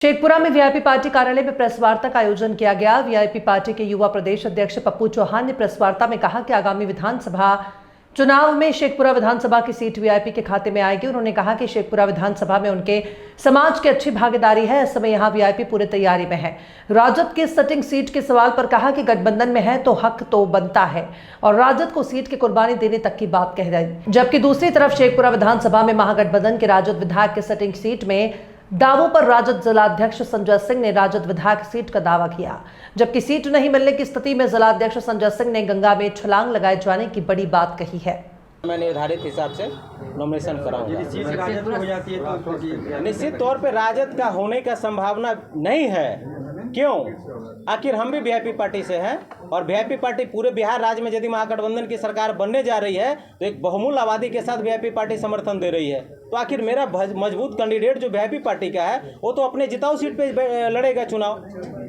शेखपुरा में VIP party कार्यालय में प्रेस वार्ता का आयोजन किया गया। वीआईपी पार्टी के युवा प्रदेश अध्यक्ष पप्पू चौहान ने प्रेस वार्ता में कहा कि आगामी विधानसभा चुनाव में शेखपुरा विधानसभा की सीट वीआईपी के खाते में आएगी। उन्होंने कहा कि शेखपुरा विधानसभा में उनके समाज की अच्छी भागीदारी है। इस समय यहां वीआईपी पूरी तैयारी में है। राजद की सिटिंग सीट के सवाल पर कहा कि गठबंधन में है तो हक तो बनता है और राजद को सीट की कुर्बानी देने तक की बात कह रही। जबकि दूसरी तरफ शेखपुरा विधानसभा में महागठबंधन के राजद विधायक की सिटिंग सीट में दावों पर राजद जिलाध्यक्ष संजय सिंह ने राजद विधायक सीट का दावा किया, जबकि सीट नहीं मिलने की स्थिति में जिलाध्यक्ष संजय सिंह ने गंगा में छलांग लगाए जाने की बड़ी बात कही है। मैं निर्धारित हिसाब से नॉमिनेशन कराऊंगा। निश्चित तौर पे राजद का होने का संभावना नहीं है। क्यों? आखिर हम भी वीआईपी पार्टी से हैं और वीआईपी पार्टी पूरे बिहार राज्य में यदि महागठबंधन की सरकार बनने जा रही है तो एक बहुमूल्य आबादी के साथ वीआईपी पार्टी समर्थन दे रही है। तो आखिर मेरा मजबूत कैंडिडेट जो वीआईपी पार्टी का है वो तो अपने जिताऊ सीट पे लड़ेगा चुनाव।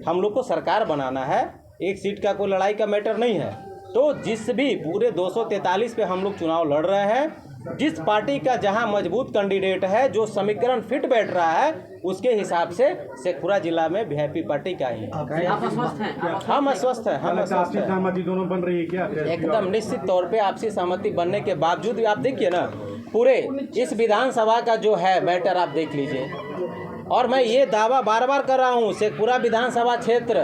हम लोग को सरकार बनाना है, एक सीट का कोई लड़ाई का मैटर नहीं है। तो जिस भी पूरे 243 पे हम लोग चुनाव लड़ रहे हैं, जिस पार्टी का जहां मजबूत कैंडिडेट है, जो समीकरण फिट बैठ रहा है, उसके हिसाब से शेखपुरा जिला में वीआईपी पार्टी का ही है। आप अस्वस्थ हैं? हम अस्वस्थ हैं। हम अस्वस्थ हैं। सहमति दोनों बन रही है क्या? एकदम निश्चित तौर पे आपसी सहमति बनने के बावजूद भी आप देखिए ना, पूरे इस विधानसभा का जो है मैटर आप देख लीजिए। और मैं ये दावा बार बार कर रहा हूँ, शेखपुरा विधानसभा क्षेत्र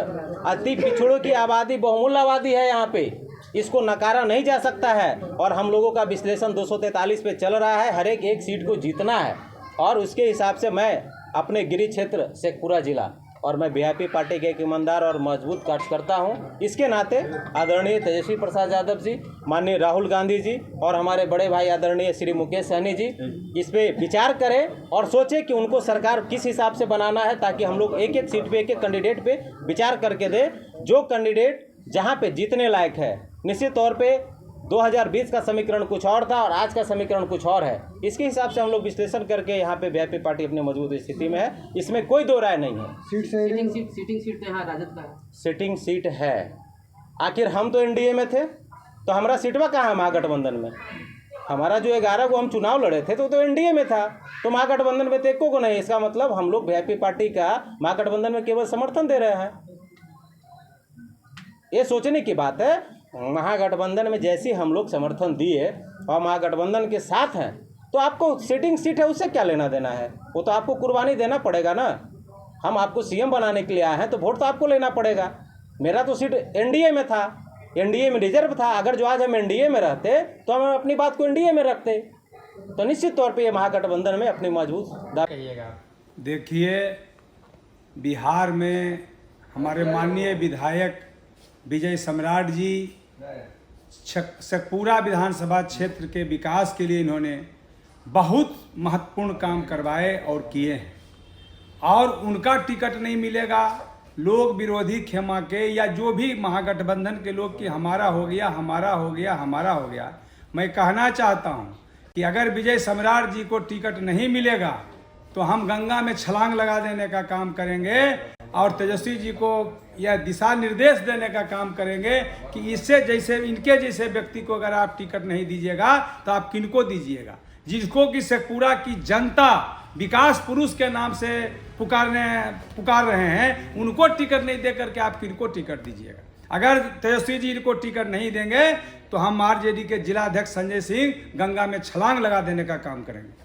अति पिछड़ों की आबादी, बहुमूल्य आबादी है यहाँ पे, इसको नकारा नहीं जा सकता है। और हम लोगों का विश्लेषण 243 पे चल रहा है, हर एक सीट को जीतना है। और उसके हिसाब से मैं अपने गिरी क्षेत्र शेखपुरा जिला और मैं वीआईपी पार्टी के एक ईमानदार और मजबूत कार्यकर्ता हूं, इसके नाते आदरणीय तेजस्वी प्रसाद यादव जी, माननीय राहुल गांधी जी और हमारे बड़े भाई आदरणीय श्री मुकेश सहनी जी इस पे विचार करें और सोचें कि उनको सरकार किस हिसाब से बनाना है, ताकि हम लोग एक एक सीट पे एक एक कैंडिडेट पे विचार करके दें। जो कैंडिडेट जहाँ पे जीतने लायक है, निश्चित तौर पे 2020 का समीकरण कुछ और था और आज का समीकरण कुछ और है। इसके हिसाब से हम लोग विश्लेषण करके यहाँ पे वीआईपी पार्टी अपनी मजबूत स्थिति में है, इसमें कोई दो राय नहीं है। सिटिंग सीट तो यहाँ राजद का है। सिटिंग सीट है। आखिर हम तो एनडीए में थे, तो हमारा सीटवा कहाँ है महागठबंधन में? हमारा जो 11 को हम चुनाव लड़े थे तो एनडीए में था, तो महागठबंधन में तो एको को नहीं। इसका मतलब हम लोग वीआईपी पार्टी का महागठबंधन में केवल समर्थन दे रहे हैं। ये सोचने की बात है, महागठबंधन में जैसी हम लोग समर्थन दिए और महागठबंधन के साथ हैं, तो आपको सिटिंग सीट है उससे क्या लेना देना है? वो तो आपको कुर्बानी देना पड़ेगा ना। हम आपको सीएम बनाने के लिए आए हैं तो वोट तो आपको लेना पड़ेगा। मेरा तो सीट एनडीए में था, एनडीए में रिजर्व था। अगर जो आज हम एनडीए में रहते तो हम अपनी बात को एनडीए में रखते। तो निश्चित तौर पर ये महागठबंधन में अपनी मजबूत कहिएगा। देखिए, बिहार में हमारे माननीय विधायक विजय सम्राट जी शेखपुरा विधानसभा क्षेत्र के विकास के लिए इन्होंने बहुत महत्वपूर्ण काम करवाए और किए हैं। और उनका टिकट नहीं मिलेगा, लोग विरोधी खेमा के या जो भी महागठबंधन के लोग कि हमारा हो गया, हमारा हो गया, हमारा हो गया। मैं कहना चाहता हूं कि अगर विजय सम्राट जी को टिकट नहीं मिलेगा तो हम गंगा में छलांग लगा देने का काम करेंगे और तेजस्वी जी को यह दिशा निर्देश देने का काम करेंगे कि इससे जैसे इनके जैसे व्यक्ति को अगर आप टिकट नहीं दीजिएगा तो आप किनको दीजिएगा? जिसको कि शेखपुरा की जनता विकास पुरुष के नाम से पुकार रहे हैं, उनको टिकट नहीं दे करके आप किनको टिकट दीजिएगा? अगर तेजस्वी जी को टिकट नहीं देंगे तो हम आरजेडी के जिलाध्यक्ष संजय सिंह गंगा में छलांग लगा देने का काम करेंगे।